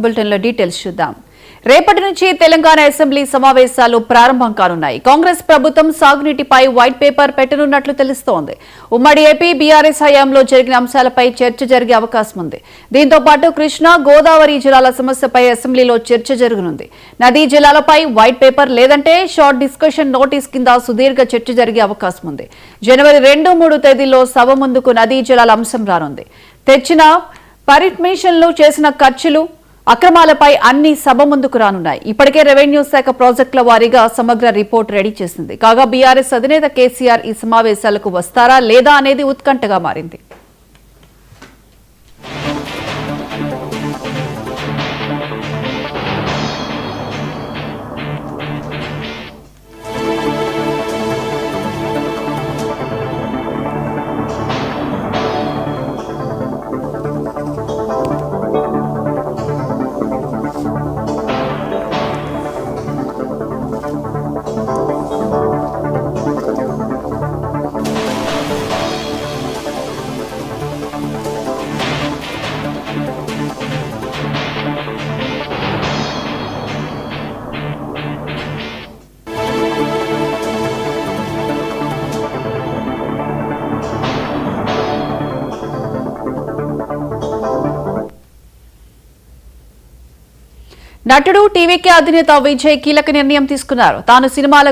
బులెటిన్లో డీటెయిల్స్ చూద్దాం. రేపటి నుంచి తెలంగాణ అసెంబ్లీ సమావేశాలు ప్రారంభం కానున్నాయి. కాంగ్రెస్ ప్రభుత్వం సాగునీటిపై వైట్ పేపర్ పెట్టనున్నట్లు తెలుస్తోంది. ఉమ్మడి ఏపీ బీఆర్ఎస్ హయాంలో జరిగిన అంశాలపై చర్చ జరిగే అవకాశం ఉంది. దీంతో పాటు కృష్ణా, గోదావరి జిల్లాల సమస్యపై అసెంబ్లీలో చర్చ జరగనుంది. నదీ జిల్లాలపై వైట్ పేపర్ లేదంటే షార్ట్ డిస్కషన్ నోటీస్ కింద సుదీర్ఘ చర్చ జరిగే అవకాశం ఉంది. జనవరి 2-3 తేదీల్లో సభ ముందుకు నదీ జలాల అంశం రానుంది. తెచ్చిన పర్మిషన్లు, చేసిన ఖర్చులు, అక్రమాలపై అన్ని సభ ముందుకు రానున్నాయి. ఇప్పటికే రెవెన్యూ శాఖ ప్రాజెక్టుల వారీగా సమగ్ర రిపోర్ట్ రెడీ చేసింది. కాగా బీఆర్ఎస్ అధినేత కేసీఆర్ ఈ సమావేశాలకు వస్తారా లేదా అనేది ఉత్కంఠగా మారింది. నటుడు టీవీకే అధినేత విజయ్ కీలక నిర్ణయం తీసుకున్నారు. తాను సినిమాల